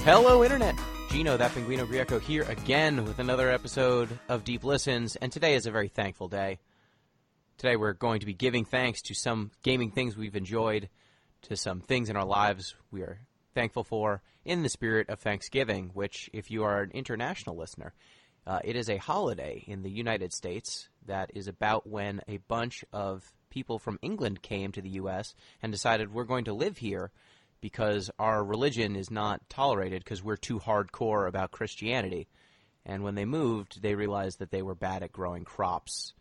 Hello, Internet! Gino, that Pinguino Grieco here again with another episode of Deep Listens, and today is a very thankful day. Today we're going to be giving thanks to some gaming things we've enjoyed, to some things in our lives we are thankful for, in the spirit of Thanksgiving, which, if you are an international listener, it is a holiday in the United States that is about when a bunch of people from England came to the U.S. and decided we're going to live here because our religion is not tolerated because we're too hardcore about Christianity. And when they moved, they realized that they were bad at growing crops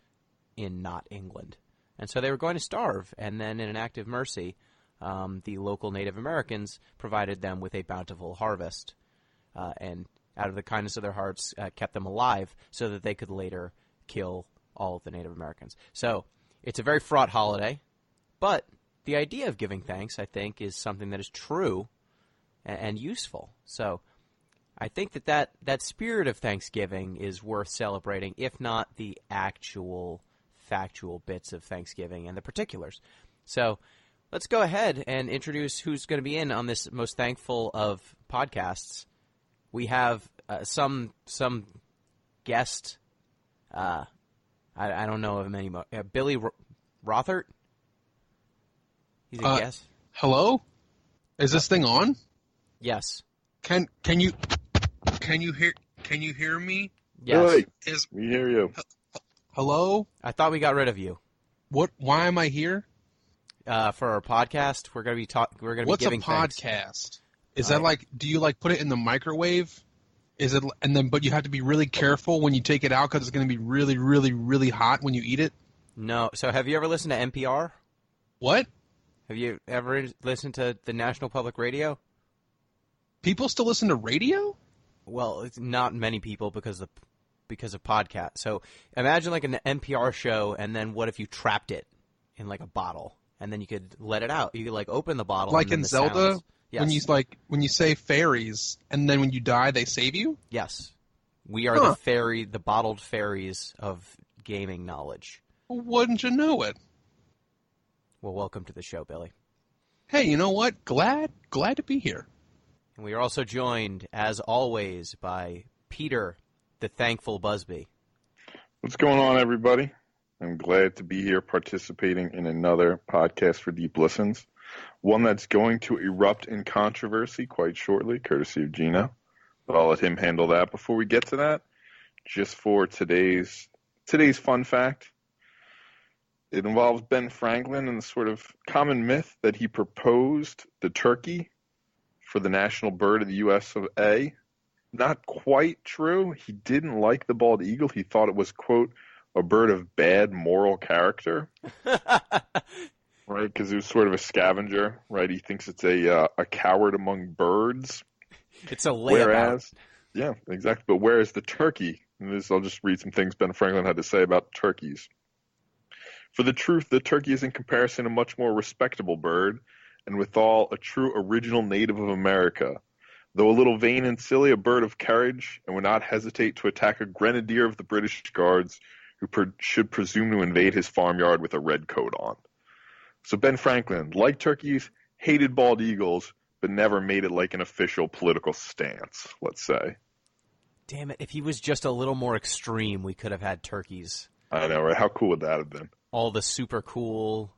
in not England. And so they were going to starve, and then in an act of mercy, the local Native Americans provided them with a bountiful harvest, and out of the kindness of their hearts, kept them alive so that they could later kill all of the Native Americans. So it's a very fraught holiday, but the idea of giving thanks, I think, is something that is true and useful. So I think that spirit of Thanksgiving is worth celebrating, if not the actual factual bits of Thanksgiving and the particulars. So let's go ahead and introduce who's going to be in on this most thankful of podcasts. We have some guest. I don't know of him anymore. Billy Rothert. He's a guest. Hello? Is this thing on? Yes. Can you hear me? Yes. Hey, we hear you. Hello? I thought we got rid of you. What? Why am I here? For our podcast, we're going to be What's giving a podcast? Is that like? Do you like put it in the microwave? Is it but you have to be really careful when you take it out because it's going to be really, really, really hot when you eat it? No. So have you ever listened to NPR? What? Have you ever listened to the National Public Radio? People still listen to radio? Well, it's not many people because of podcasts. So imagine like an NPR show, and then what if you trapped it in like a bottle, and then you could let it out? You could like open the bottle, like and then in the Zelda, sounds. Yes. when you say fairies, and then when you die, they save you. Yes, we are the bottled fairies of gaming knowledge. Well, wouldn't you know it? Well, welcome to the show, Billy. Hey, you know what? Glad to be here. And we are also joined, as always, by Peter, the Thankful Busby. What's going on, everybody? I'm glad to be here participating in another podcast for Deep Listens, one that's going to erupt in controversy quite shortly, courtesy of Gino. But I'll let him handle that. Before we get to that, just for today's fun fact, it involves Ben Franklin and the sort of common myth that he proposed the turkey for the national bird of the U.S. of A. Not quite true. He didn't like the bald eagle. He thought it was, quote, a bird of bad moral character. Right, because it was sort of a scavenger, right? He thinks it's a coward among birds. It's a layabout. Yeah, exactly. But whereas the turkey, I'll just read some things Ben Franklin had to say about turkeys. For the truth, the turkey is in comparison a much more respectable bird, and withal a true original native of America. Though a little vain and silly, a bird of courage, and would not hesitate to attack a grenadier of the British Guards who should presume to invade his farmyard with a red coat on. So Ben Franklin, like turkeys, hated bald eagles, but never made it like an official political stance, let's say. Damn it, if he was just a little more extreme, we could have had turkeys. I know, right? How cool would that have been? All the super cool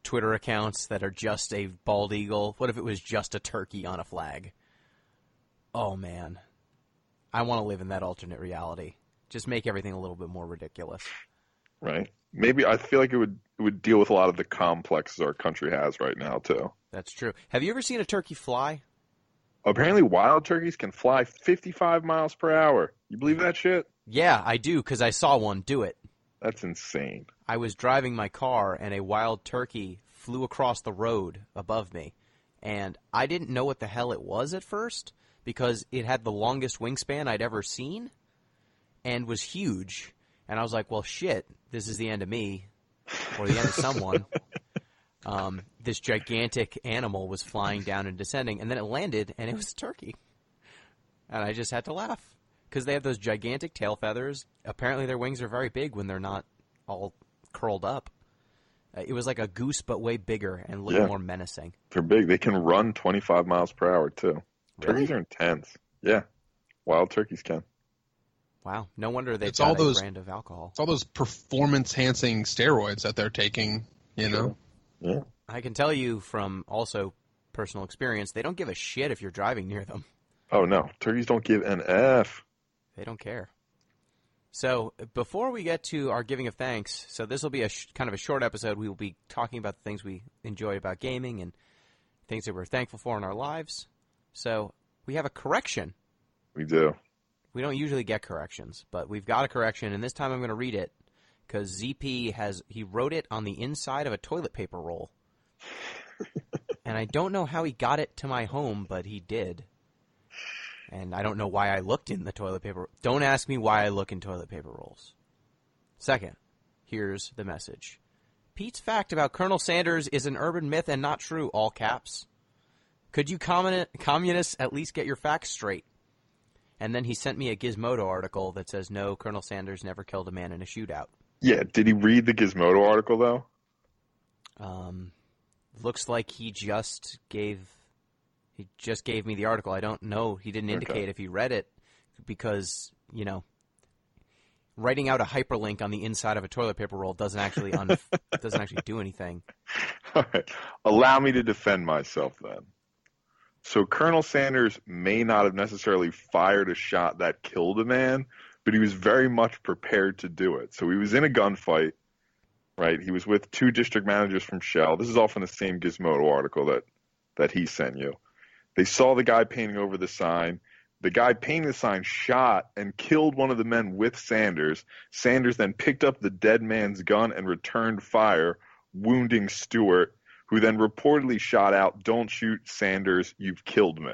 Twitter accounts that are just a bald eagle. What if it was just a turkey on a flag? Oh, man. I want to live in that alternate reality. Just make everything a little bit more ridiculous. Right. Maybe I feel like it would deal with a lot of the complexes our country has right now, too. That's true. Have you ever seen a turkey fly? Apparently wild turkeys can fly 55 miles per hour. You believe that shit? Yeah, I do, because I saw one do it. That's insane. I was driving my car, and a wild turkey flew across the road above me. And I didn't know what the hell it was at first, because it had the longest wingspan I'd ever seen and was huge. And I was like, well, shit, this is the end of me or the end of someone. This gigantic animal was flying down and descending, and then it landed, and it was a turkey. And I just had to laugh because they have those gigantic tail feathers. Apparently their wings are very big when they're not all curled up. It was like a goose, but way bigger and a little more menacing. They're big. They can run 25 miles per hour, too. Turkeys are intense. Yeah, wild turkeys can. Wow, no wonder they've It's got all a those- brand of alcohol. It's all those performance-enhancing steroids that they're taking, you know? Yeah. I can tell you from also personal experience, they don't give a shit if you're driving near them. Oh, no. Turkeys don't give an F. They don't care. So before we get to our giving of thanks, so this will be kind of a short episode. We will be talking about the things we enjoy about gaming and things that we're thankful for in our lives. So we have a correction. We do. We don't usually get corrections, but we've got a correction, and this time I'm going to read it because ZP he wrote it on the inside of a toilet paper roll. And I don't know how he got it to my home, but he did. And I don't know why I looked in the toilet paper. Don't ask me why I look in toilet paper rolls. Second, here's the message. Pete's fact about Colonel Sanders is an urban myth and not true, all caps. Could you communists at least get your facts straight? And then he sent me a Gizmodo article that says, no, Colonel Sanders never killed a man in a shootout. Yeah, did he read the Gizmodo article, though? Looks like he just gave me the article. I don't know. He didn't indicate if he read it because, writing out a hyperlink on the inside of a toilet paper roll doesn't actually do anything. All right. Allow me to defend myself then. So Colonel Sanders may not have necessarily fired a shot that killed a man, but he was very much prepared to do it. So he was in a gunfight, right? He was with two district managers from Shell. This is all from the same Gizmodo article that he sent you. They saw the guy painting over the sign. The guy painting the sign shot and killed one of the men with Sanders. Sanders then picked up the dead man's gun and returned fire, wounding Stewart, who then reportedly shot out, "Don't shoot, Sanders, you've killed me."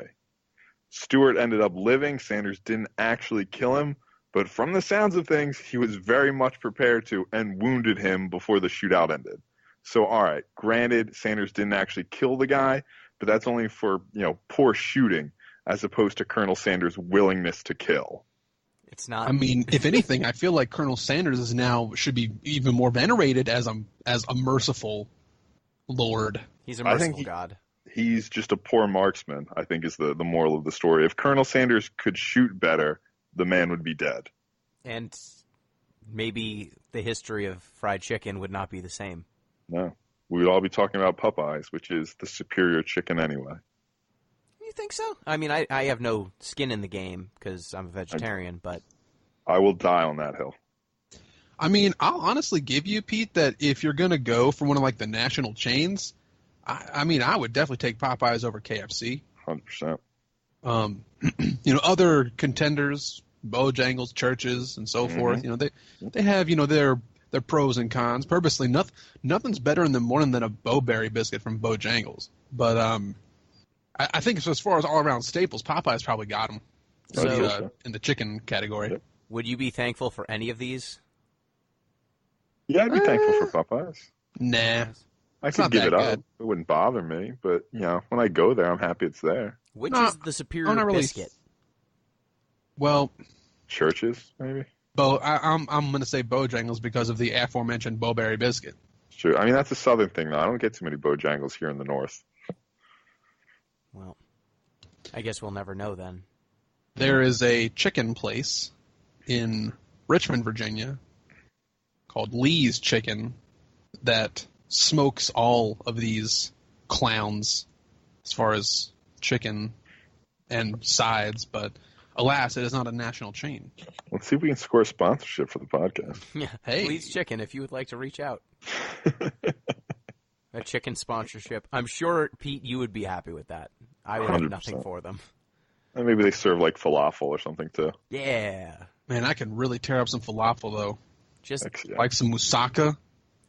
Stewart ended up living. Sanders didn't actually kill him, but from the sounds of things, he was very much prepared to and wounded him before the shootout ended. So, all right, granted, Sanders didn't actually kill the guy, but that's only for, poor shooting as opposed to Colonel Sanders' willingness to kill. It's not. I mean, if anything, I feel like Colonel Sanders should be even more venerated as a merciful Lord. He's a merciful God. He's just a poor marksman, I think is the moral of the story. If Colonel Sanders could shoot better, the man would be dead. And maybe the history of fried chicken would not be the same. No. We would all be talking about Popeyes, which is the superior chicken anyway. You think so? I mean, I have no skin in the game because I'm a vegetarian, but... I will die on that hill. I mean, I'll honestly give you, Pete, that if you're going to go for one of the national chains, I would definitely take Popeyes over KFC. 100%. Other contenders, Bojangles, Churches, and so forth, they have, their pros and cons. Purposely, nothing's better in the morning than a Bowberry biscuit from Bojangles. But I think as far as all-around staples, Popeyes probably got them in the chicken category. Would you be thankful for any of these? Yeah, I'd be thankful for Popeyes. Nah. I could give it up. It wouldn't bother me. But, when I go there, I'm happy it's there. Which is the superior biscuit? Well... Churches, maybe? I'm going to say Bojangles because of the aforementioned Bowberry biscuit. Sure. I mean, that's a southern thing, though. I don't get too many Bojangles here in the north. Well, I guess we'll never know then. There is a chicken place in Richmond, Virginia, called Lee's Chicken that smokes all of these clowns as far as chicken and sides, but alas, it is not a national chain. Let's see if we can score a sponsorship for the podcast. Yeah, hey. Lee's Chicken, if you would like to reach out. A chicken sponsorship. I'm sure, Pete, you would be happy with that. I would have 100%. nothing for them. And maybe they serve falafel or something too. Yeah. Man, I can really tear up some falafel, though. Just like some moussaka.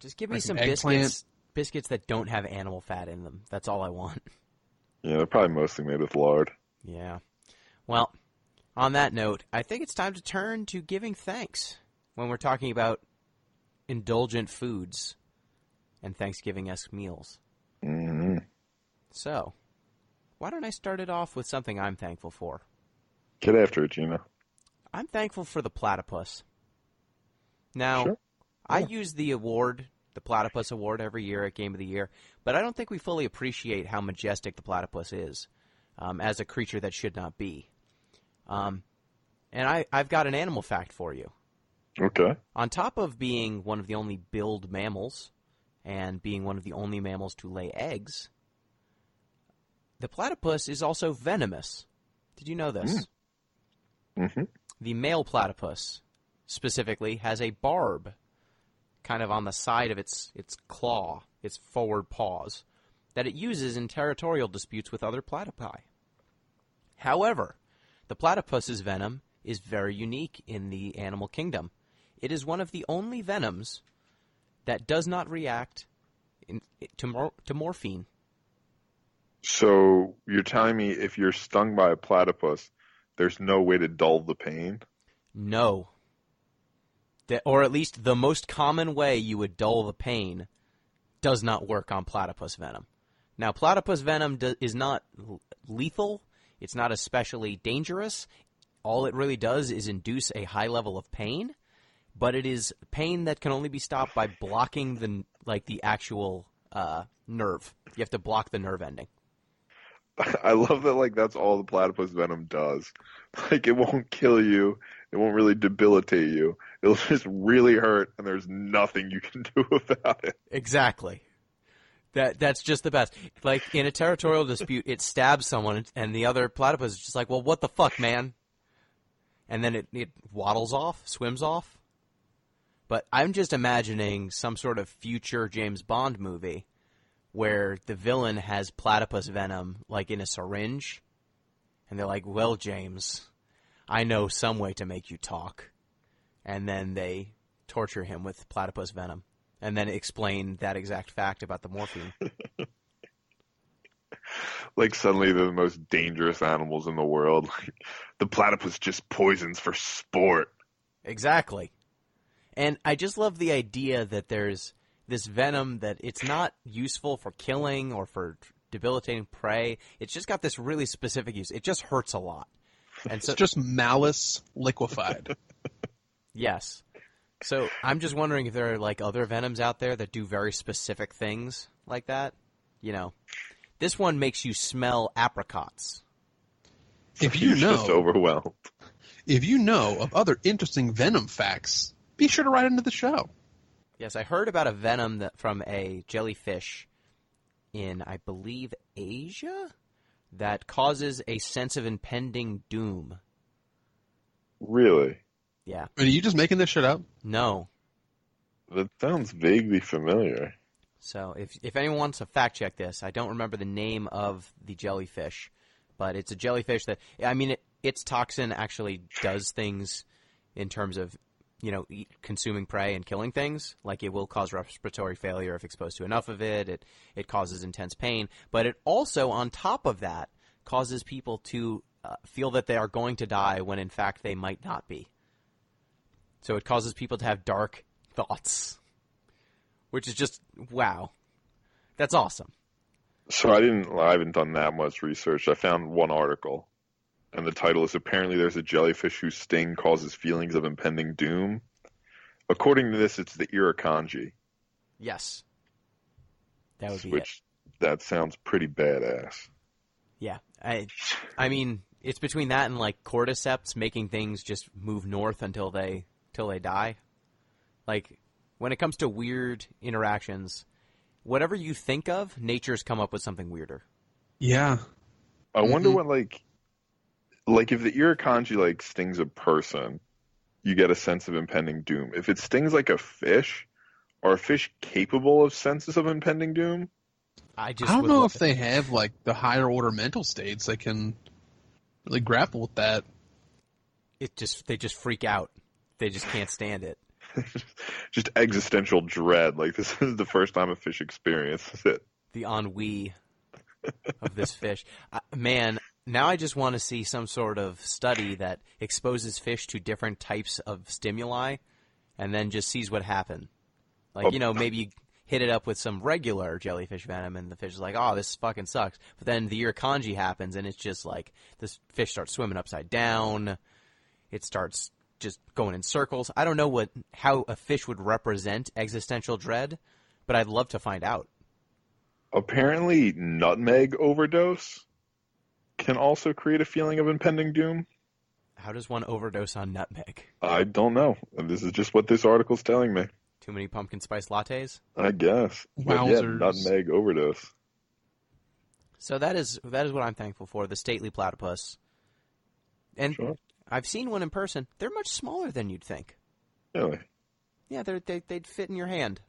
Just give me like some biscuits that don't have animal fat in them. That's all I want. Yeah, they're probably mostly made with lard. Yeah. Well, on that note, I think it's time to turn to giving thanks when we're talking about indulgent foods and Thanksgiving-esque meals. Mm-hmm. So, why don't I start it off with something I'm thankful for? Get after it, Gino. I'm thankful for the platypus. Now, Sure. I use the Platypus Award, every year at Game of the Year, but I don't think we fully appreciate how majestic the platypus is. as a creature that should not be. And I've got an animal fact for you. Okay. On top of being one of the only billed mammals and being one of the only mammals to lay eggs, the platypus is also venomous. Did you know this? Mm-hmm. The male platypus, specifically, has a barb kind of on the side of its claw, its forward paws, that it uses in territorial disputes with other platypi. However, the platypus's venom is very unique in the animal kingdom. It is one of the only venoms that does not react to morphine. So you're telling me if you're stung by a platypus, there's no way to dull the pain? No. Or at least the most common way you would dull the pain does not work on platypus venom. Now, platypus venom is not lethal. It's not especially dangerous. All it really does is induce a high level of pain, but it is pain that can only be stopped by blocking the actual nerve. You have to block the nerve ending. I love that, that's all the platypus venom does. It won't kill you. It won't really debilitate you. It'll just really hurt, and there's nothing you can do about it. Exactly. That's just the best. Like, in a territorial dispute, it stabs someone, and the other platypus is just like, well, what the fuck, man? And then it waddles off, swims off. But I'm just imagining some sort of future James Bond movie where the villain has platypus venom, like in a syringe, and they're like, well, James, I know some way to make you talk. And then they torture him with platypus venom, and then explain that exact fact about the morphine. Suddenly they're the most dangerous animals in the world. The platypus just poisons for sport. Exactly. And I just love the idea that there's this venom that it's not useful for killing or for debilitating prey. It's just got this really specific use. It just hurts a lot. And so, it's just malice liquefied. Yes. So I'm just wondering if there are other venoms out there that do very specific things like that. This one makes you smell apricots. If you You're know, just overwhelmed. If you know of other interesting venom facts, be sure to write into the show. Yes, I heard about a venom from a jellyfish in, I believe, Asia that causes a sense of impending doom. Really? Yeah. Are you just making this shit up? No. That sounds vaguely familiar. So if anyone wants to fact check this, I don't remember the name of the jellyfish, but it's a jellyfish that, its toxin actually does things in terms of, consuming prey and killing things. Like, it will cause respiratory failure if exposed to enough of it. It causes intense pain. But it also, on top of that, causes people to feel that they are going to die when, in fact, they might not be. So it causes people to have dark thoughts, which is just, wow. That's awesome. So I haven't done that much research. I found one article, and the title is "Apparently There's a Jellyfish Whose Sting Causes Feelings of Impending Doom." According to this, it's the irukandji. Yes. That would be which that sounds pretty badass. Yeah. I mean, it's between that and cordyceps making things just move north until they die. When it comes to weird interactions, whatever you think of, nature's come up with something weirder. Yeah. I wonder what if the irukandji stings a person, you get a sense of impending doom. If it stings a fish, are fish capable of senses of impending doom? I don't know if they have the higher order mental states that can really grapple with that. They just freak out. They just can't stand it. Just existential dread. This is the first time a fish experiences it. The ennui of this fish. Man, now I just want to see some sort of study that exposes fish to different types of stimuli and then just sees what happens. Maybe you hit it up with some regular jellyfish venom and the fish is like, oh, this fucking sucks. But then the irukandji happens and it's just this fish starts swimming upside down. It starts just going in circles. I don't know how a fish would represent existential dread, but I'd love to find out. Apparently, nutmeg overdose can also create a feeling of impending doom? How does one overdose on nutmeg? I don't know. This is just what this article's telling me. Too many pumpkin spice lattes? I guess. But yeah, Wowzers. nutmeg overdose. So that is what I'm thankful for, the stately platypus. And Sure. I've seen one in person. They're much smaller than you'd think. Really? Yeah, they'd fit in your hand.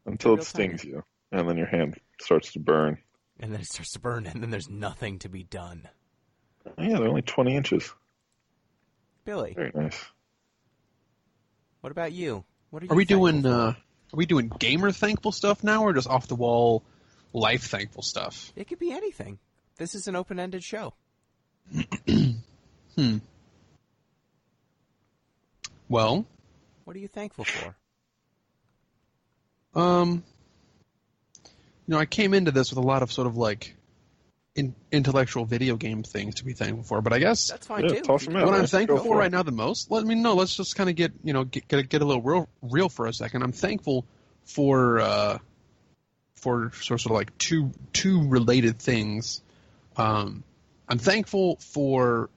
Until Real it stings you, and then your hand starts to burn. And then it starts to burn, and then there's nothing to be done. Yeah, they're only 20 inches. Billy, Very nice. what about you? What Are we doing thankful for? are we doing gamer thankful stuff now, or just off the wall life thankful stuff? It could be anything. This is an open-ended show. Well, What are you thankful for? I came into this with a lot of sort of like intellectual video game things to be thankful for, but I guess That's fine Yeah, too. toss them out. what I'm Let's thankful go for it. right now the most, let's just kind of get a little real for a second. I'm thankful for sort of like two related things. I'm thankful for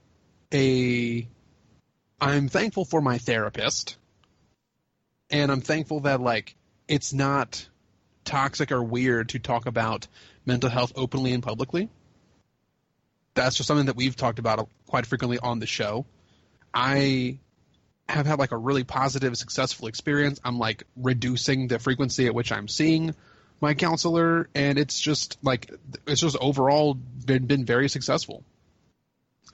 my therapist, and I'm thankful that like it's not toxic or weird to talk about mental health openly and publicly. That's just something that we've talked about quite frequently on the show. I have had like a really positive, successful experience. I'm like reducing the frequency at which I'm seeing my counselor, and it's just overall been very successful.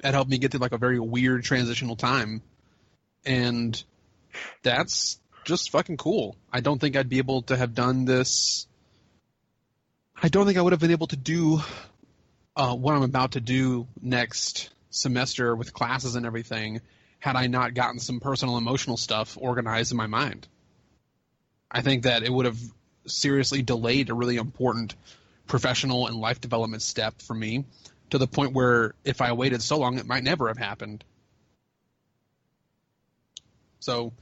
It helped me get through like a very weird transitional time, and that's just fucking cool. I don't think I'd be able to have done this. I don't think I would have been able to do what I'm about to do next semester with classes and everything had I not gotten some personal emotional stuff organized in my mind. I think that it would have seriously delayed a really important professional and life development step for me, to the point where if I waited so long, it might never have happened. So,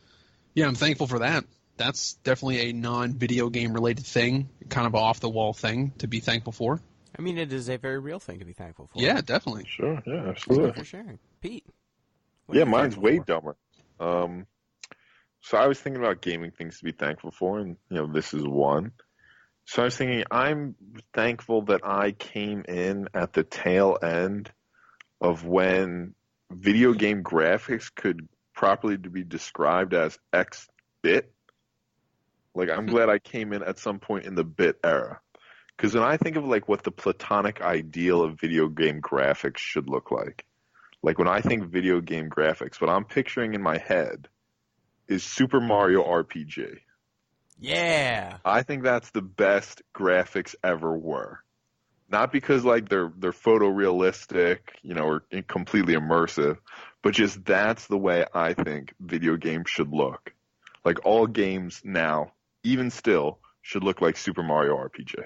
yeah, I'm thankful for that. That's definitely a non-video game related thing, kind of an off-the-wall thing to be thankful for. I mean, it is a very real thing to be thankful for. Yeah, definitely. Sure, yeah, Thank you absolutely. for sharing. Pete? what are Yeah, you mine's thankful way for? dumber. So I was thinking about gaming things to be thankful for, and this is one. So I was thinking, I'm thankful that I came in at the tail end of when video game graphics could properly be described as X-bit. Like, I'm glad I came in at some point in the bit era. Because when I think of like what the platonic ideal of video game graphics should look like when I think video game graphics, what I'm picturing in my head is Super Mario RPG. Yeah. I think that's the best graphics ever were. Not because like they're photorealistic, or completely immersive, but just that's the way I think video games should look. Like all games now, even still, should look like Super Mario RPG.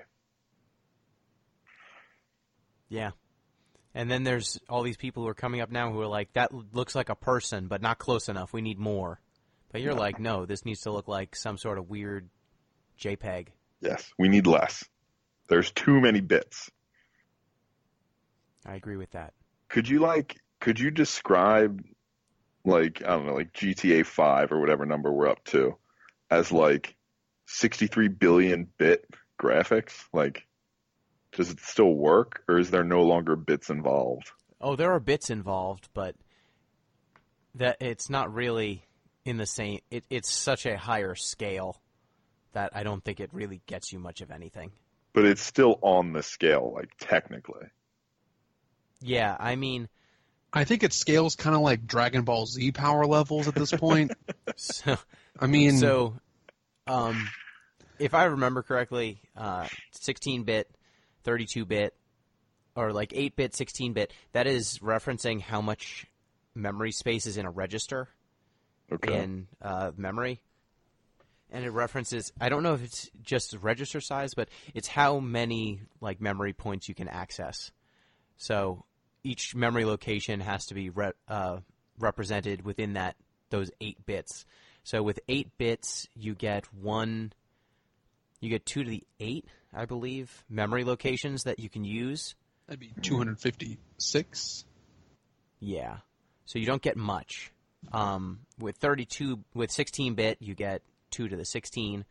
Yeah. And then there's all these people who are coming up now who are like, that looks like a person, but not close enough. We need more. But you're like, no, this needs to look like some sort of weird JPEG. Yes, we need less. There's too many bits. I agree with that. Could you describe like, I don't know, like GTA 5 or whatever number we're up to as like 63 billion bit graphics? Like, does it still work, or is there no longer bits involved? Oh, there are bits involved, but that it's not really in the same. It's such a higher scale that I don't think it really gets you much of anything. But it's still on the scale, like technically. Yeah, I mean, I think it scales kind of like Dragon Ball Z power levels at this point. so I mean, if I remember correctly, 16-bit, 32-bit, or like 8-bit, 16-bit, that is referencing how much memory space is in a register in memory. And it references, I don't know if it's just register size, but it's how many like memory points you can access. So each memory location has to be represented within those 8 bits. So with 8 bits, you get 2 to the 8, I believe, memory locations that you can use. That'd be 256. Yeah. So you don't get much. With 16-bit, you get 2 to the 16,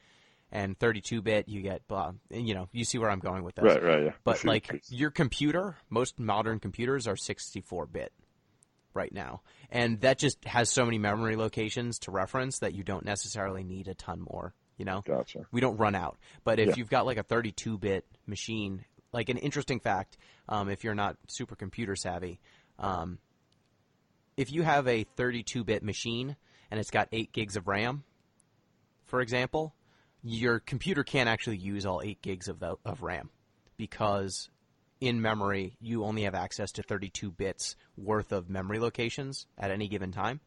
and 32-bit, you get, you see where I'm going with this. Right, yeah. But, like, your computer, most modern computers are 64-bit right now. And that just has so many memory locations to reference that you don't necessarily need a ton more, you know? Gotcha. We don't run out. But if you've got, like, a 32-bit machine, like an interesting fact, if you're not super computer savvy, if you have a 32-bit machine and it's got 8 gigs of RAM, for example, your computer can't actually use all 8 gigs of RAM because in memory you only have access to 32 bits worth of memory locations at any given time.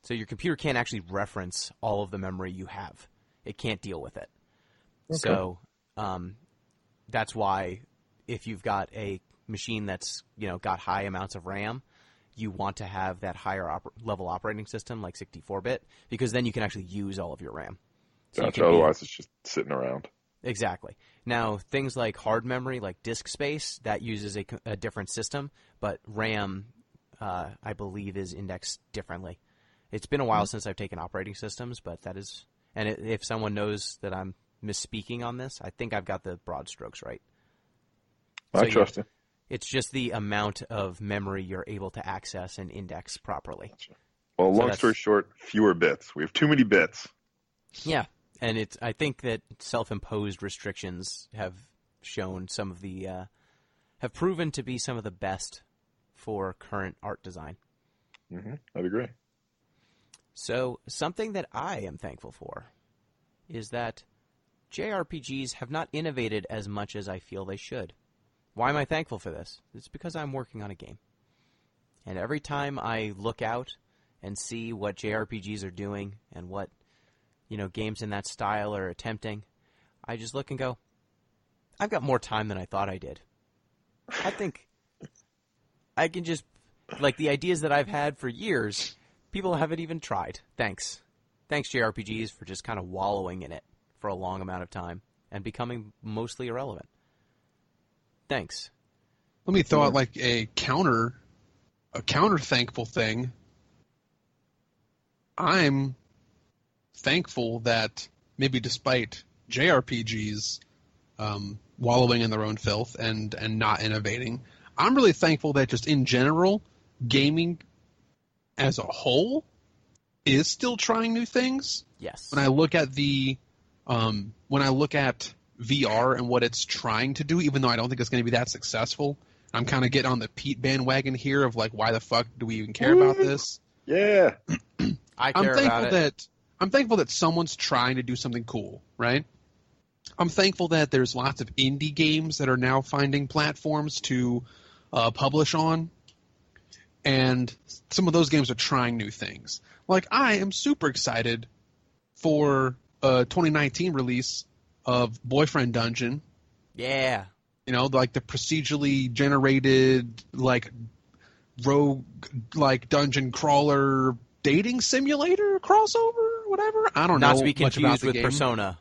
So your computer can't actually reference all of the memory you have. It can't deal with it. Okay. So that's why if you've got a machine that's got high amounts of RAM, you want to have that higher level operating system like 64-bit because then you can actually use all of your RAM. So gotcha. Otherwise, it's just sitting around. Exactly. Now, things like hard memory, like disk space, that uses a different system, but RAM, I believe, is indexed differently. It's been a while since I've taken operating systems, but that is... And if someone knows that I'm misspeaking on this, I think I've got the broad strokes right. I trust you. It's just the amount of memory you're able to access and index properly. Gotcha. Well, long story short, fewer bits. We have too many bits. Yeah, and I think that self-imposed restrictions have shown some of the have proven to be some of the best for current art design. I'd agree. So something that I am thankful for is that JRPGs have not innovated as much as I feel they should. Why am I thankful for this? It's because I'm working on a game. And every time I look out and see what JRPGs are doing and what, games in that style are attempting, I just look and go, I've got more time than I thought I did. I think I can just, like the ideas that I've had for years, people haven't even tried. Thanks. Thanks, JRPGs, for just kind of wallowing in it for a long amount of time and becoming mostly irrelevant. Thanks. Let me throw out like a counter thankful thing. I'm thankful that maybe despite JRPGs wallowing in their own filth and not innovating, I'm really thankful that just in general, gaming as a whole is still trying new things. Yes. When I look at VR and what it's trying to do, even though I don't think it's going to be that successful. I'm kind of getting on the Pete bandwagon here of like, why the fuck do we even care about this? Yeah. I'm thankful that someone's trying to do something cool, right? I'm thankful that there's lots of indie games that are now finding platforms to publish on, and some of those games are trying new things. Like, I am super excited for a 2019 release of Boyfriend Dungeon. Yeah. Like the procedurally generated, like, rogue, like, dungeon crawler dating simulator crossover, whatever. I don't know. Not to be confused with game. Persona.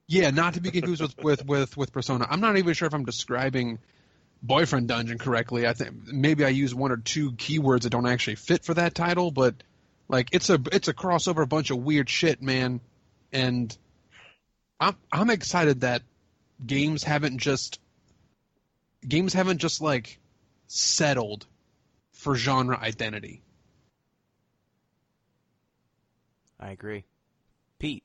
Yeah, not to be confused with Persona. I'm not even sure if I'm describing Boyfriend Dungeon correctly. I think maybe I use one or two keywords that don't actually fit for that title, but like it's a crossover, bunch of weird shit, man. And I'm excited that games haven't just like settled for genre identity. I agree. Pete.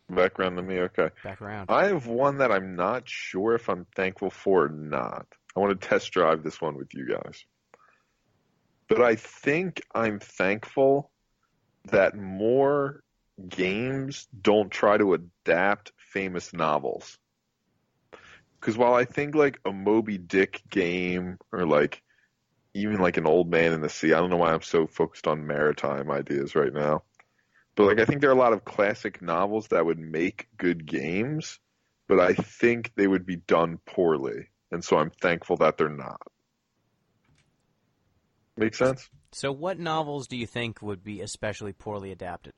Background to me, okay. Back around. I have one that I'm not sure if I'm thankful for or not. I want to test drive this one with you guys. But I think I'm thankful that more games don't try to adapt famous novels. Because while I think like a Moby Dick game or like even like an Old Man in the Sea, I don't know why I'm so focused on maritime ideas right now. But like I think there are a lot of classic novels that would make good games, but I think they would be done poorly. And so I'm thankful that they're not. Make sense? So what novels do you think would be especially poorly adapted?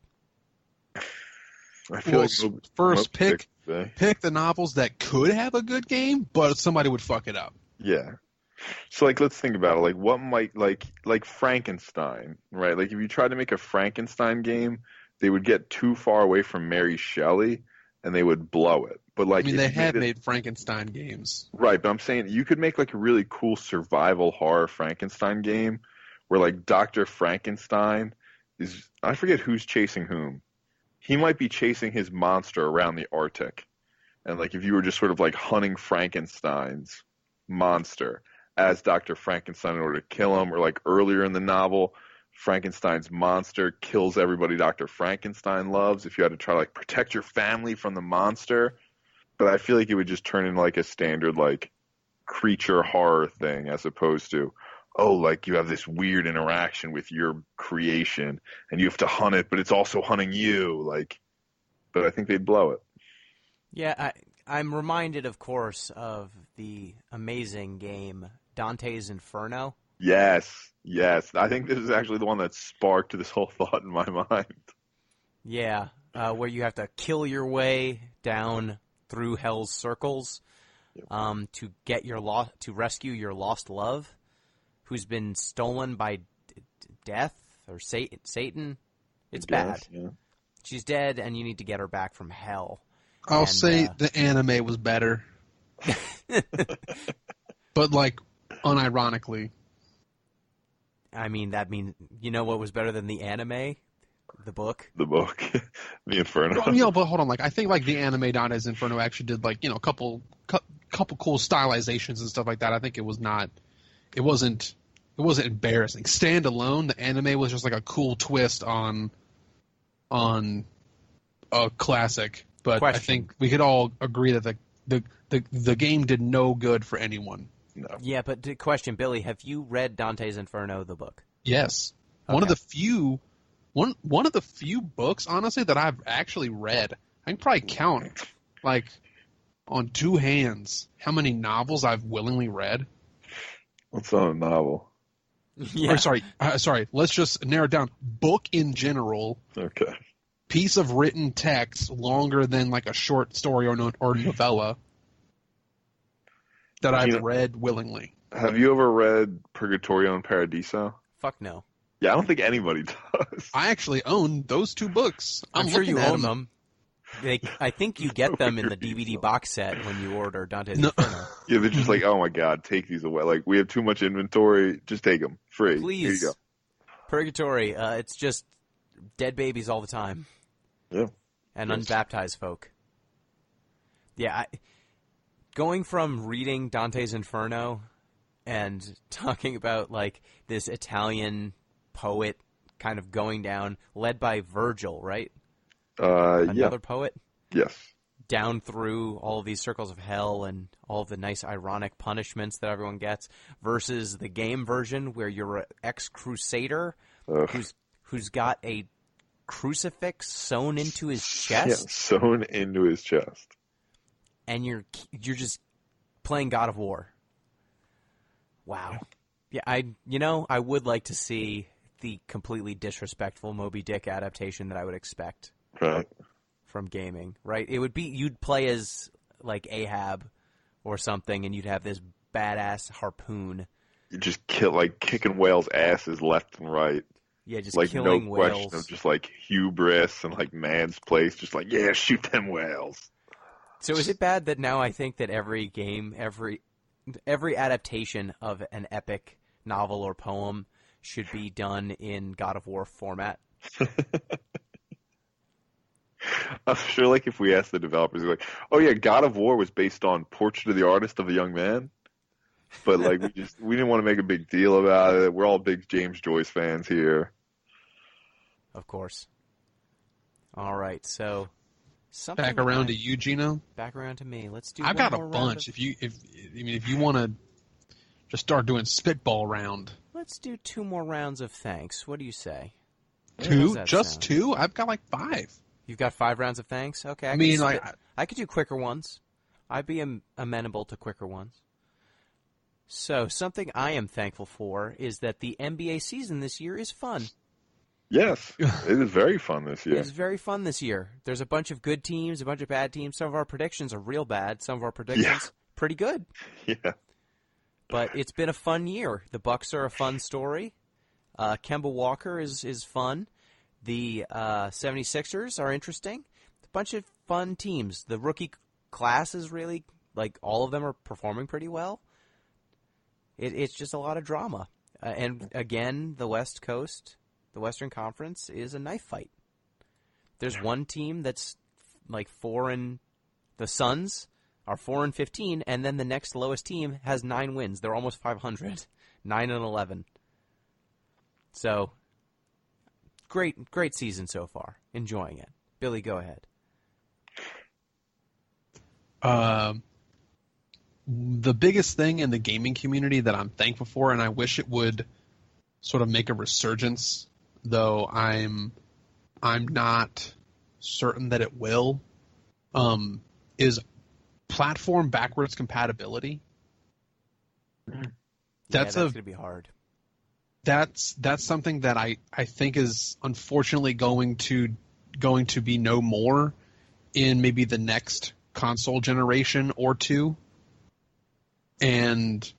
I feel like first pick the novels that could have a good game, but somebody would fuck it up. Yeah. So like let's think about it. Like what might like Frankenstein, right? Like if you tried to make a Frankenstein game, they would get too far away from Mary Shelley and they would blow it. But I like mean, if they you have made it made Frankenstein games. right, but I'm saying you could make like a really cool survival horror Frankenstein game where like Dr. Frankenstein is I forget who's chasing whom. He might be chasing his monster around the Arctic. And like if you were just sort of like hunting Frankenstein's monster as Dr. Frankenstein in order to kill him, or like earlier in the novel, Frankenstein's monster kills everybody Dr. Frankenstein loves. If you had to try to like protect your family from the monster, but I feel like it would just turn into like a standard like creature horror thing as opposed to oh like you have this weird interaction with your creation and you have to hunt it, but it's also hunting you. Like, but I think they'd blow it. Yeah, I'm reminded, of course, of the amazing game Dante's Inferno. Yes, yes. I think this is actually the one that sparked this whole thought in my mind. Yeah, where you have to kill your way down through hell's circles to get to rescue your lost love, who's been stolen by death or Satan. It's bad. Yeah. She's dead, and you need to get her back from hell. I'll say the anime was better. But, like, unironically. I mean, you know what was better than the anime? The book? The book. The Inferno. Well, but hold on. Like, I think, like, the anime Dante's Inferno actually did, like, a couple cool stylizations and stuff like that. I think it wasn't embarrassing. Standalone, the anime was just, like, a cool twist on a classic. But Question. I think we could all agree that the game did no good for anyone. No. Yeah, but the question, Billy, have you read Dante's Inferno, the book? Yes. Okay. One of the few books, honestly, that I've actually read. I can probably count, like, on two hands how many novels I've willingly read. What's on a novel? Yeah. Or, sorry. Let's just narrow it down. Book in general. Okay. Piece of written text longer than like a short story or novella that I've read willingly. Have you ever read Purgatorio and Paradiso? Fuck no. Yeah, I don't think anybody does. I actually own those two books. I'm sure you looking at own them. I think you get them in the DVD box set when you order Dante's Inferno. Yeah, they're just like, oh my god, take these away. Like, we have too much inventory. Just take them. Free. Please. Here you go. Purgatory, it's just dead babies all the time. Yeah. And unbaptized folk. Yeah, going from reading Dante's Inferno and talking about, like, this Italian poet kind of going down, led by Virgil, right? Another poet? Yes. Down through all of these circles of hell and all of the nice ironic punishments that everyone gets, versus the game version where you're an ex-crusader who's got a crucifix sewn into his chest. Yeah, sewn into his chest. And you're just playing God of War. Wow. Yeah, I would like to see the completely disrespectful Moby Dick adaptation that I would expect from gaming, right? It would be you'd play as like Ahab or something, and you'd have this badass harpoon. You just kicking whales' asses left and right. Yeah, just like killing no whales. question of just like hubris and like man's place, just like yeah, shoot them whales. So is it bad that now I think that every game, every adaptation of an epic novel or poem should be done in God of War format? I'm sure, like, if we asked the developers, like, oh yeah, God of War was based on Portrait of the Artist of a Young Man, but like we didn't want to make a big deal about it. We're all big James Joyce fans here. Of course. All right, so something back around to you, Gino. Back around to me. Let's do. I've got a bunch. If you want to just start doing spitball round. Let's do 2 more rounds of thanks. What do you say? 2? Just 2? I've got like 5. You've got 5 rounds of thanks? Okay. I could do quicker ones. I'd be amenable to quicker ones. So, something I am thankful for is that the NBA season this year is fun. Yes, it is very fun this year. It's very fun this year. There's a bunch of good teams, a bunch of bad teams. Some of our predictions are real bad. Some of our predictions pretty good. Yeah. But it's been a fun year. The Bucks are a fun story. Kemba Walker is fun. The 76ers are interesting. A bunch of fun teams. The rookie class is really, like, all of them are performing pretty well. It's just a lot of drama. And again, the West Coast, the Western Conference, is a knife fight. There's one team that's like the Suns are 4-15, and then the next lowest team has 9 wins. They're almost 500, 9-11. So, great season so far. Enjoying it. Billy, go ahead. The biggest thing in the gaming community that I'm thankful for, and I wish it would sort of make a resurgence, though I'm not certain that it will, is platform backwards compatibility. That's going to be hard. That's something that I think is unfortunately going to be no more in maybe the next console generation or two. And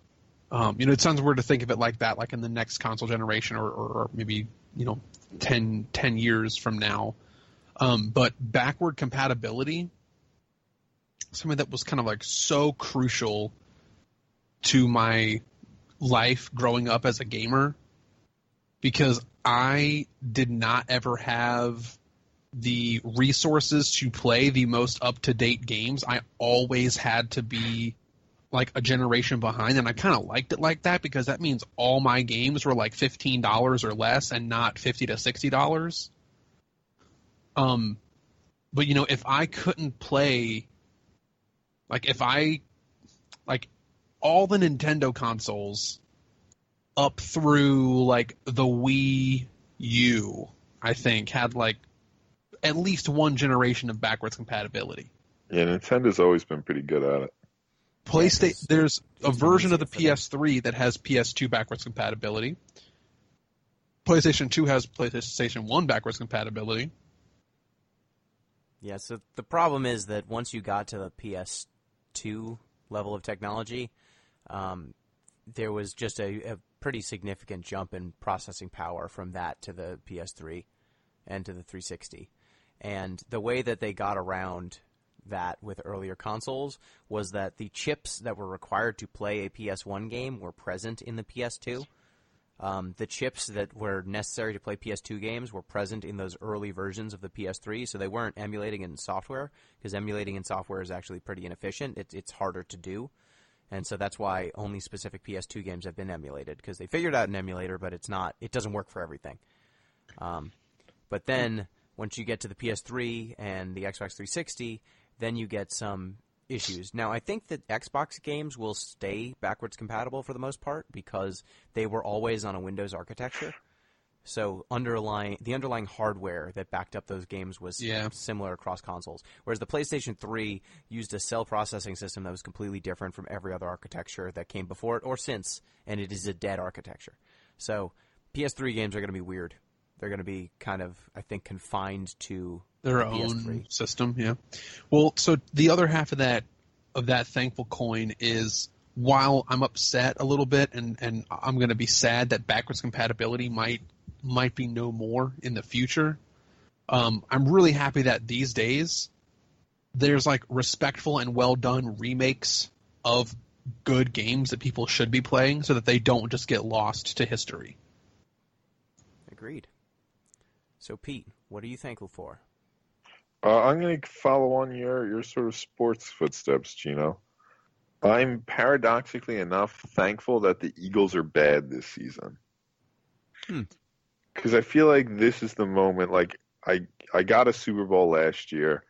it sounds weird to think of it like that, like in the next console generation or maybe 10 years from now. But backward compatibility, something that was kind of like so crucial to my life growing up as a gamer, because I did not ever have the resources to play the most up-to-date games. I always had to be like a generation behind, and I kind of liked it like that because that means all my games were like $15 or less and not $50 to $60. But if I couldn't play, all the Nintendo consoles up through like the Wii U, I think, had like at least one generation of backwards compatibility. Yeah, Nintendo's always been pretty good at it. PlayStation, there's a version of the PS3 that has PS2 backwards compatibility. PlayStation 2 has PlayStation 1 backwards compatibility. Yeah, so the problem is that once you got to the PS2 level of technology, there was just a pretty significant jump in processing power from that to the PS3 and to the 360. And the way that they got around that with earlier consoles was that the chips that were required to play a PS1 game were present in the PS2. The chips that were necessary to play PS2 games were present in those early versions of the PS3, so they weren't emulating in software, because emulating in software is actually pretty inefficient. It's harder to do, and so that's why only specific PS2 games have been emulated, because they figured out an emulator, but it doesn't work for everything. But then, once you get to the PS3 and the Xbox 360, then you get some issues. Now, I think that Xbox games will stay backwards compatible for the most part because they were always on a Windows architecture. So the underlying hardware that backed up those games was similar across consoles. Whereas the PlayStation 3 used a cell processing system that was completely different from every other architecture that came before it or since, and it is a dead architecture. So PS3 games are going to be weird. They're going to be kind of, I think, confined to their own system, yeah. Well, so the other half of that thankful coin is, while I'm upset a little bit and I'm going to be sad that backwards compatibility might be no more in the future, I'm really happy that these days there's like respectful and well done remakes of good games that people should be playing so that they don't just get lost to history. Agreed. So, Pete, what are you thankful for? I'm going to follow on your sort of sports footsteps, Gino. I'm paradoxically enough thankful that the Eagles are bad this season. Because I feel like this is the moment, like, I got a Super Bowl last year,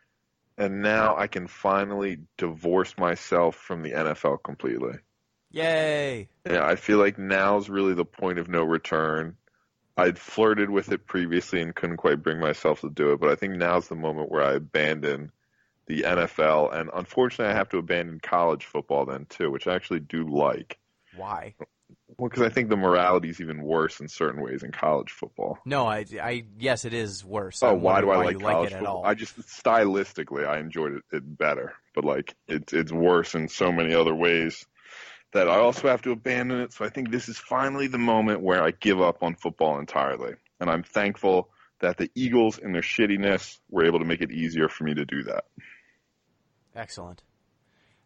and now I can finally divorce myself from the NFL completely. Yay! Yeah, I feel like now's really the point of no return. I'd flirted with it previously and couldn't quite bring myself to do it, but I think now's the moment where I abandon the NFL, and unfortunately I have to abandon college football then too, which I actually do like. Why? Well, because I think the morality is even worse in certain ways in college football. No, yes, it is worse. Oh, why do I like like college it football? at all? I just, stylistically, I enjoyed it better, but like it's worse in so many other ways. that I also have to abandon it. So I think this is finally the moment where I give up on football entirely. And I'm thankful that the Eagles, in their shittiness, were able to make it easier for me to do that. Excellent.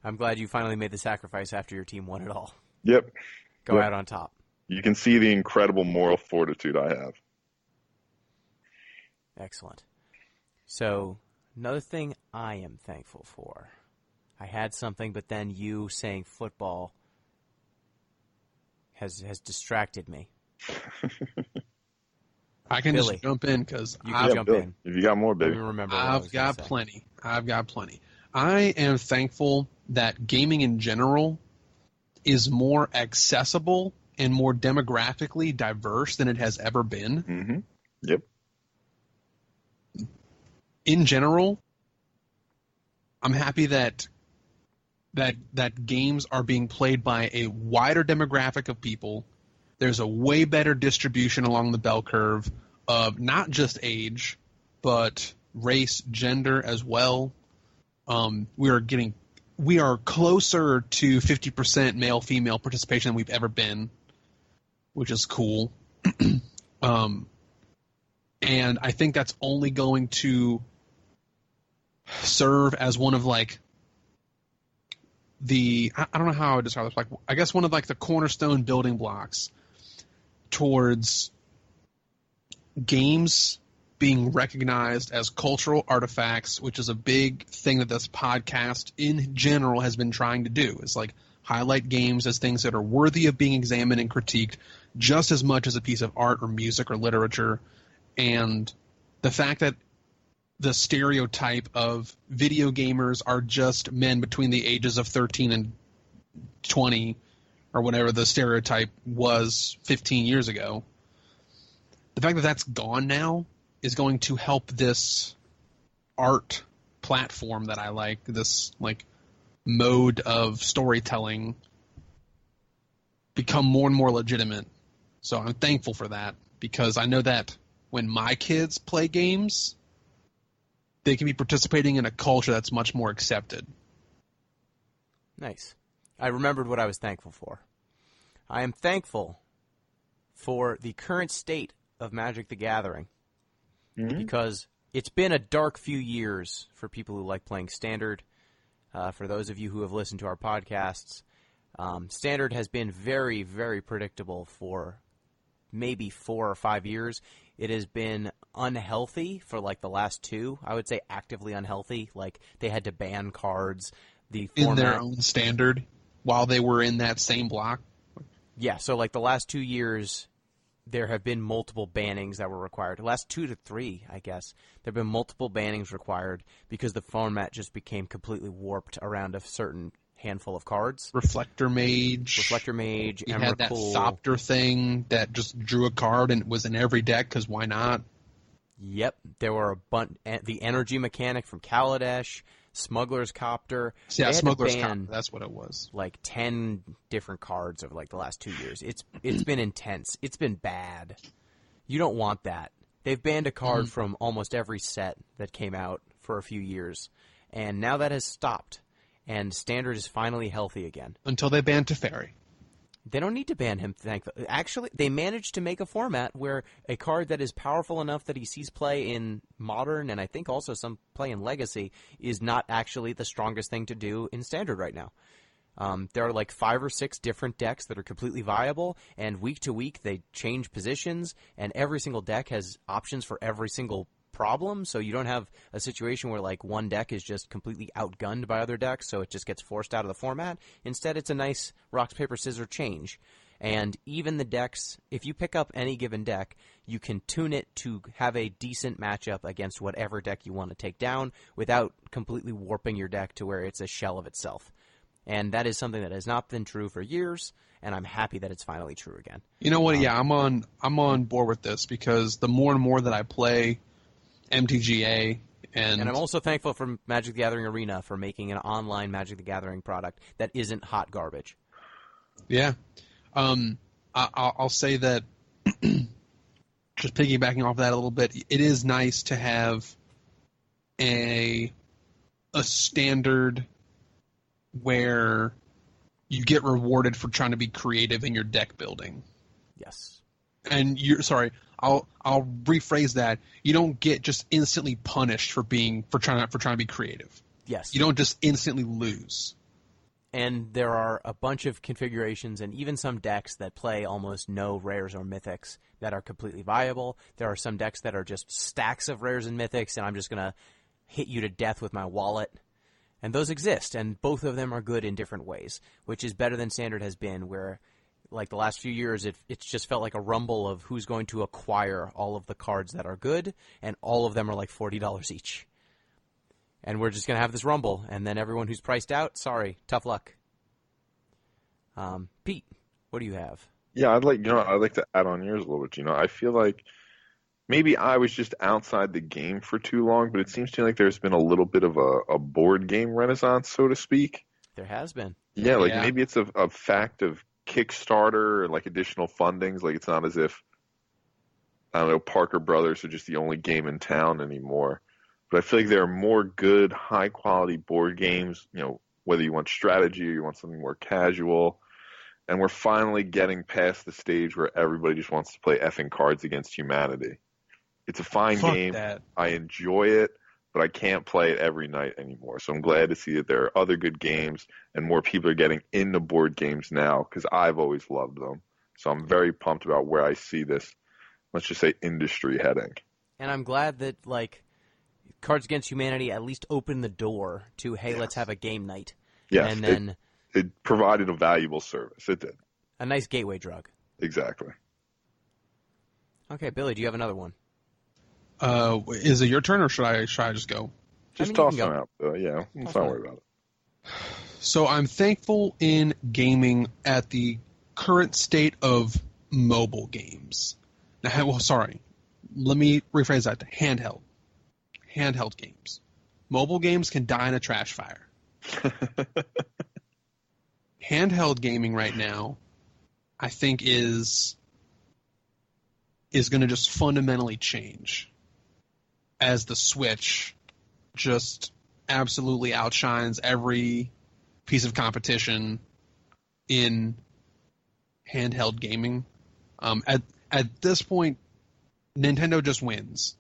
I'm glad you finally made the sacrifice after your team won it all. Yep. Go out on top. You can see the incredible moral fortitude I have. Excellent. So, another thing I am thankful for. I had something, but then you saying football has distracted me. I can Billy, just jump in because you can jump in. If you got more, baby. Let me remember what I've got plenty. I am thankful that gaming in general is more accessible and more demographically diverse than it has ever been. Mm-hmm. Yep. In general, I'm happy that games are being played by a wider demographic of people. There's a way better distribution along the bell curve of not just age, but race, gender as well. We are closer to 50% male-female participation than we've ever been, which is cool. And I think that's only going to serve as one of like I don't know how I would describe this. Like, I guess one of like the cornerstone building blocks towards games being recognized as cultural artifacts, which is a big thing that this podcast in general has been trying to do, is like highlight games as things that are worthy of being examined and critiqued just as much as a piece of art or music or literature. And the fact that the stereotype of video gamers are just men between the ages of 13 and 20, or whatever the stereotype was 15 years ago, the fact that that's gone now is going to help this art platform that I like, this like mode of storytelling, become more and more legitimate. So I'm thankful for that, because I know that when my kids play games, they can be participating in a culture that's much more accepted. Nice. I remembered what I was thankful for. I am thankful for the current state of Magic the Gathering, because it's been a dark few years for people who like playing Standard. For those of you who have listened to our podcasts, Standard has been very, very predictable for maybe 4 or 5 years. It has been unhealthy for like the last 2. I would say actively unhealthy. Like they had to ban cards. The format, in their own Standard while they were in that same block. Yeah, so like the last 2 years, there have been multiple bannings that were required. The last 2 to 3, I guess, there have been multiple bannings required because the format just became completely warped around a certain handful of cards. Reflector Mage. You had that Thopter thing that just drew a card and was in every deck because why not? Yep, there were a bunch. The energy mechanic from Kaladesh, Smuggler's Copter. Yeah, Smuggler's Copter. That's what it was. Like 10 different cards over like the last 2 years. It's been intense. It's been bad. You don't want that. They've banned a card from almost every set that came out for a few years, and now that has stopped. And Standard is finally healthy again. Until they ban Teferi. They don't need to ban him, thankfully. Actually, they managed to make a format where a card that is powerful enough that he sees play in Modern, and I think also some play in Legacy, is not actually the strongest thing to do in Standard right now. There are like 5 or 6 different decks that are completely viable, and week to week they change positions, and every single deck has options for every single problem, so you don't have a situation where like one deck is just completely outgunned by other decks, so it just gets forced out of the format. Instead, it's a nice rock, paper, scissors change. And even the decks, if you pick up any given deck, you can tune it to have a decent matchup against whatever deck you want to take down without completely warping your deck to where it's a shell of itself. And that is something that has not been true for years, and I'm happy that it's finally true again. You know what? Yeah, I'm on board with this, because the more and more that I play MTGA, and I'm also thankful for Magic the Gathering Arena for making an online Magic the Gathering product that isn't hot garbage. Yeah. I'll say that, just piggybacking off that a little bit, it is nice to have a standard where you get rewarded for trying to be creative in your deck building. Yes. And I'll rephrase that. You don't get just instantly punished for trying to be creative. Yes. You don't just instantly lose. And there are a bunch of configurations and even some decks that play almost no rares or mythics that are completely viable. There are some decks that are just stacks of rares and mythics, and I'm just going to hit you to death with my wallet. And those exist, and both of them are good in different ways, which is better than Standard has been, where like the last few years, it's just felt like a rumble of who's going to acquire all of the cards that are good, and all of them are like $40 each. And we're just going to have this rumble, and then everyone who's priced out, sorry, tough luck. Pete, what do you have? Yeah, I'd like to add on yours a little bit. I feel like maybe I was just outside the game for too long, but it seems to me like there's been a little bit of a board game renaissance, so to speak. There has been. Yeah, maybe it's a fact of Kickstarter and like additional fundings. Like it's not as if, I don't know, Parker Brothers are just the only game in town anymore. But I feel like there are more good, high quality board games, whether you want strategy or you want something more casual. And we're finally getting past the stage where everybody just wants to play effing Cards Against Humanity. It's a fine game. That. I enjoy it, but I can't play it every night anymore. So I'm glad to see that there are other good games and more people are getting into board games now because I've always loved them. So I'm very pumped about where I see this, let's just say, industry heading. And I'm glad that, Cards Against Humanity at least opened the door to, hey, let's have a game night. Yes, and then it provided a valuable service. It did. A nice gateway drug. Exactly. Okay, Billy, do you have another one? Is it your turn, or should I just go? Just toss them out. Yeah, let's not worry about it. So I'm thankful in gaming at the current state of mobile games. Now, let me rephrase that to handheld games. Mobile games can die in a trash fire. Handheld gaming right now, I think, is going to just fundamentally change as the Switch just absolutely outshines every piece of competition in handheld gaming. At this point, Nintendo just wins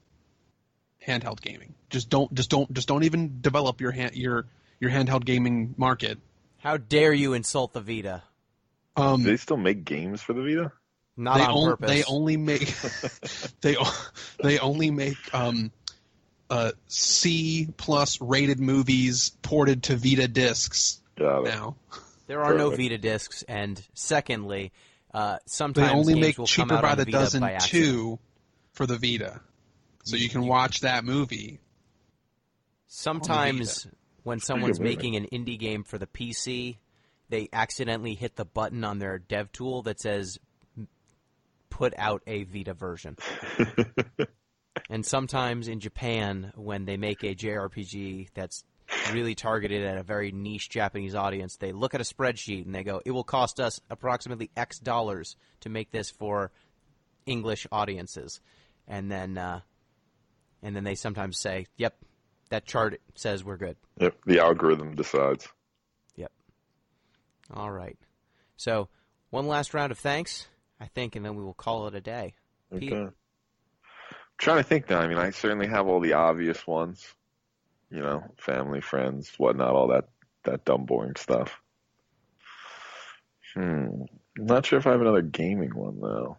handheld gaming. Just don't even develop your handheld gaming market. How dare you insult the Vita? Do they still make games for the Vita? Not on purpose. They only make they only make C+ rated movies ported to Vita now. There are no Vita discs, and secondly, sometimes they only games make will cheaper come out by on the Vita dozen by accident. 2 for the Vita, so you can watch that movie. Sometimes when someone's movie. making an indie game for the PC, they accidentally hit the button on their dev tool that says put out a Vita version. And sometimes in Japan, when they make a JRPG that's really targeted at a very niche Japanese audience, they look at a spreadsheet and they go, it will cost us approximately X dollars to make this for English audiences. And then they sometimes say, yep, that chart says we're good. Yep, the algorithm decides. Yep. All right. So one last round of thanks, I think, and then we will call it a day. Okay. Pete? I'm trying to think now. I mean, I certainly have all the obvious ones. Family, friends, whatnot, all that dumb, boring stuff. I'm not sure if I have another gaming one, though.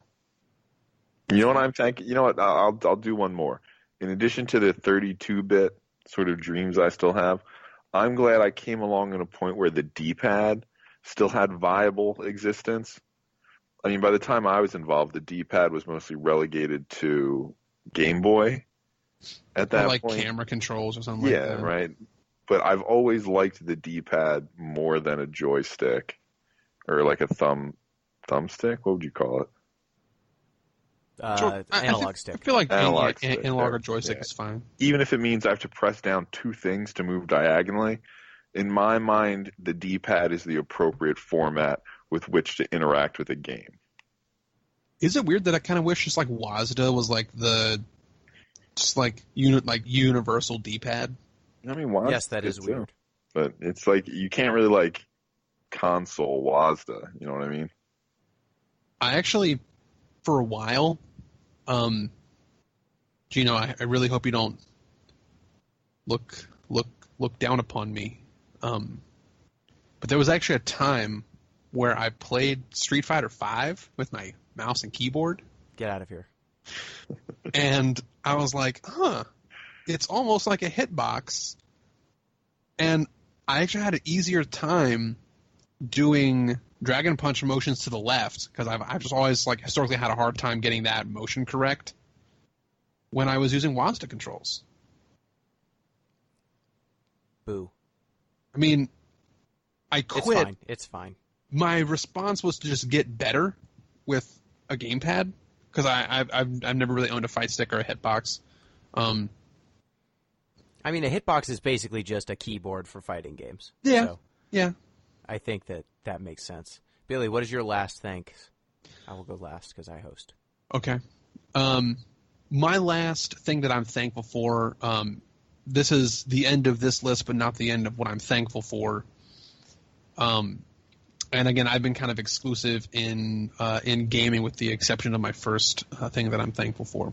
You know what I'm thinking? You know what? I'll do one more. In addition to the 32-bit sort of dreams I still have, I'm glad I came along at a point where the D-pad still had viable existence. I mean, by the time I was involved, the D-pad was mostly relegated to Game Boy at that like point. Camera controls or something like that. Yeah, right. But I've always liked the D-pad more than a joystick or like a thumbstick. What would you call it? Analog stick. I feel like Analog stick, analog or there. joystick Yeah. is fine. Even if it means I have to press down 2 things to move diagonally, in my mind, the D-pad is the appropriate format with which to interact with a game. Is it weird that I kind of wish just like WASD was like universal D-pad? I mean, why? Yes, that is weird. But it's like you can't really console WASD. You know what I mean? I actually, for a while, Gino, I really hope you don't look down upon me. But there was actually a time where I played Street Fighter V with my mouse and keyboard. Get out of here. And I was like, it's almost like a hitbox. And I actually had an easier time doing Dragon Punch motions to the left, because I've just always like historically had a hard time getting that motion correct when I was using WASD controls. Boo. I mean, I quit. It's fine. My response was to just get better with a gamepad, because I've never really owned a fight stick or a hitbox. I mean, a hitbox is basically just a keyboard for fighting games. Yeah. So yeah. I think that makes sense. Billy, what is your last thanks? I will go last because I host. Okay. My last thing that I'm thankful for, this is the end of this list, but not the end of what I'm thankful for. And again, I've been kind of exclusive in gaming, with the exception of my first thing that I'm thankful for.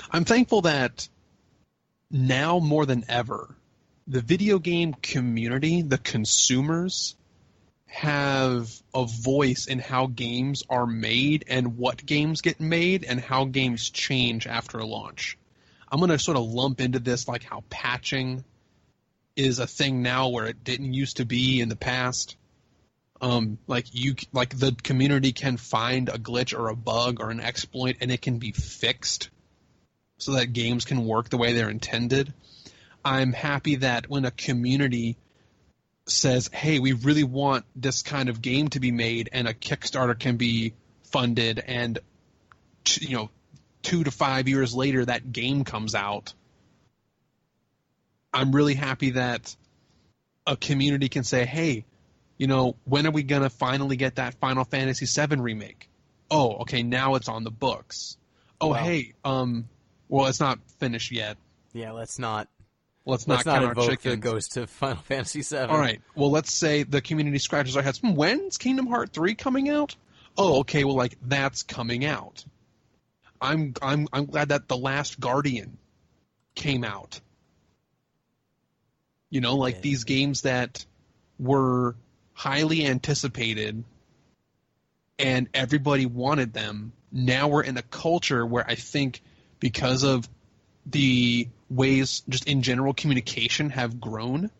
I'm thankful that now more than ever, the video game community, the consumers, have a voice in how games are made and what games get made and how games change after a launch. I'm going to sort of lump into this like how patching is a thing now where it didn't used to be in the past. Like the community can find a glitch or a bug or an exploit and it can be fixed so that games can work the way they're intended. I'm happy that when a community says, hey, we really want this kind of game to be made, and a Kickstarter can be funded, and 2 to 5 years later that game comes out, I'm really happy that a community can say, hey, when are we going to finally get that Final Fantasy VII remake? Oh, okay, now it's on the books. Oh, wow. Hey, well, it's not finished yet. Yeah, let's not count our invoke chickens. the ghost of Final Fantasy VII. All right. Well, let's say the community scratches our heads. When's Kingdom Hearts 3 coming out? Oh, okay. Well, that's coming out. I'm glad that The Last Guardian came out. These games that were highly anticipated and everybody wanted them. Now we're in a culture where I think because of the ways just in general communication have grown,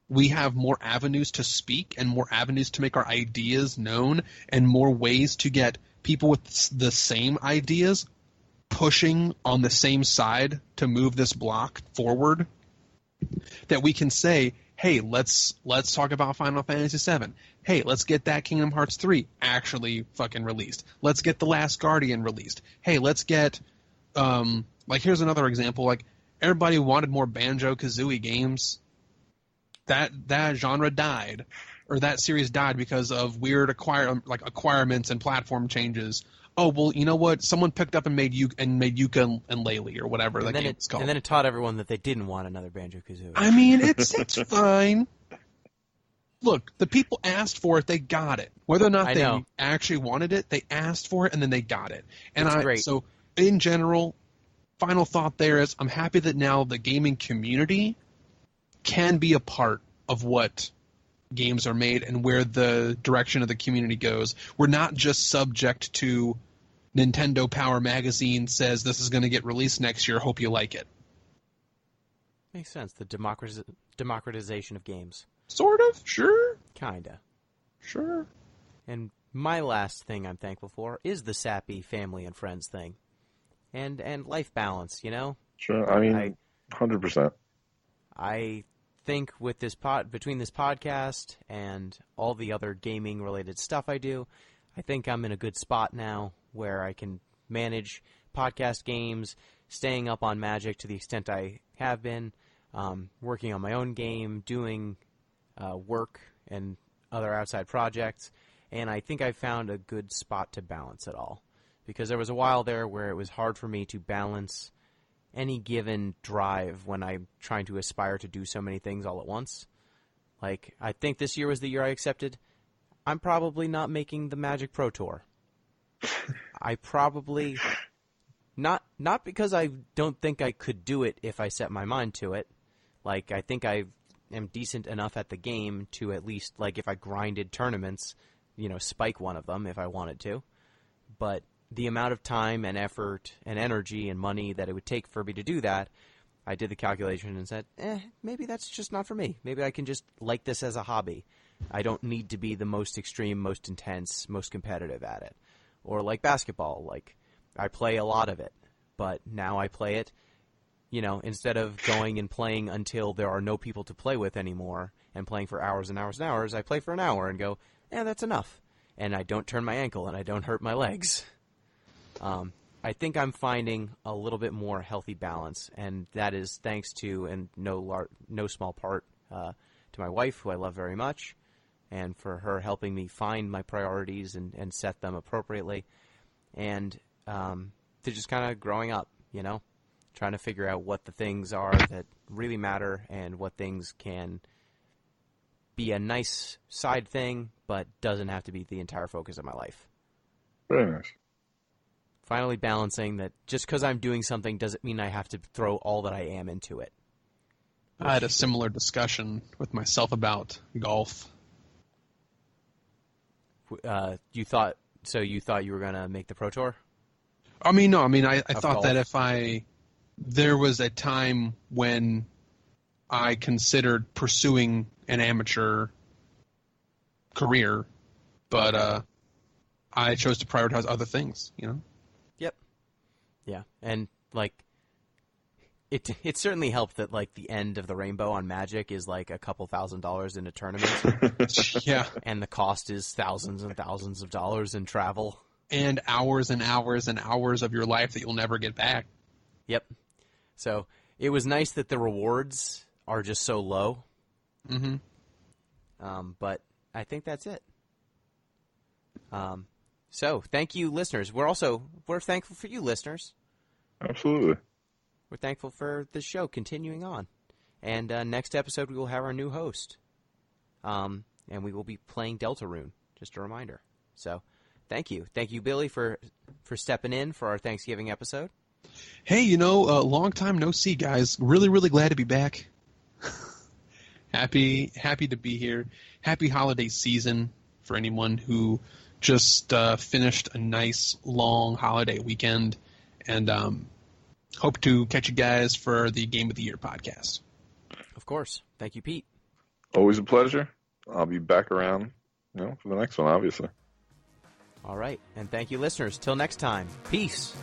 we have more avenues to speak and more avenues to make our ideas known and more ways to get people with the same ideas pushing on the same side to move this block forward, that we can say, hey, let's talk about Final Fantasy VII. Hey, let's get that Kingdom Hearts 3 actually fucking released. Let's get The Last Guardian released. Hey, let's get here's another example. Everybody wanted more Banjo-Kazooie games. That genre died, or that series died because of weird acquirements and platform changes. Oh, well, you know what? Someone picked up and made Yooka and Laylee, or whatever that game's called. And then it taught everyone that they didn't want another Banjo-Kazooie. I mean, it's fine. Look, the people asked for it, they got it. Whether or not they actually wanted it, they asked for it, and then they got it. And it's great. So, in general, final thought there is, I'm happy that now the gaming community can be a part of what games are made and where the direction of the community goes. We're not just subject to Nintendo Power Magazine says this is going to get released next year, hope you like it. Makes sense. The democratization of games. Sort of, sure. Kinda. Sure. And my last thing I'm thankful for is the sappy family and friends thing. And life balance, Sure. I mean, 100%. I think with between this podcast and all the other gaming related stuff I do, I think I'm in a good spot now where I can manage podcast games, staying up on Magic to the extent I have been, working on my own game, doing work and other outside projects, and I think I found a good spot to balance it all. Because there was a while there where it was hard for me to balance any given drive when I'm trying to aspire to do so many things all at once. Like, I think this year was the year I accepted I'm probably not making the Magic Pro Tour. I probably... Not because I don't think I could do it if I set my mind to it. Like, I think I am decent enough at the game to at least, like, if I grinded tournaments, spike one of them if I wanted to. But the amount of time and effort and energy and money that it would take for me to do that, I did the calculation and said, maybe that's just not for me. Maybe I can just like this as a hobby. I don't need to be the most extreme, most intense, most competitive at it. Or like basketball, like I play a lot of it, but now I play it, instead of going and playing until there are no people to play with anymore and playing for hours and hours and hours, I play for an hour and go, that's enough. And I don't turn my ankle and I don't hurt my legs. I think I'm finding a little bit more healthy balance, and that is thanks to, and no small part, to my wife, who I love very much, and for her helping me find my priorities and set them appropriately, and to just kind of growing up, trying to figure out what the things are that really matter and what things can be a nice side thing, but doesn't have to be the entire focus of my life. Very nice. Finally balancing that just because I'm doing something doesn't mean I have to throw all that I am into it. I had a similar discussion with myself about golf. You thought you were going to make the Pro Tour? I thought golf? that if there was a time when I considered pursuing an amateur career, but I chose to prioritize other things, Yep. Yeah, and like it certainly helped that like the end of the rainbow on Magic is like a couple $1,000s in a tournament. Yeah. And the cost is thousands and thousands of dollars in travel. And hours and hours and hours of your life that you'll never get back. Yep. So it was nice that the rewards are just so low. Mm-hmm. But I think that's it. So thank you, listeners. We're thankful for you, listeners. Absolutely. We're thankful for the show continuing on. And next episode, we will have our new host. And we will be playing Deltarune, just a reminder. So thank you. Thank you, Billy, for stepping in for our Thanksgiving episode. Hey, long time no see, guys. Really, really glad to be back. Happy to be here. Happy holiday season for anyone who just finished a nice, long holiday weekend. And hope to catch you guys for the Game of the Year podcast. Of course. Thank you, Pete. Always a pleasure. I'll be back around, for the next one, obviously. All right. And thank you, listeners. Till next time. Peace.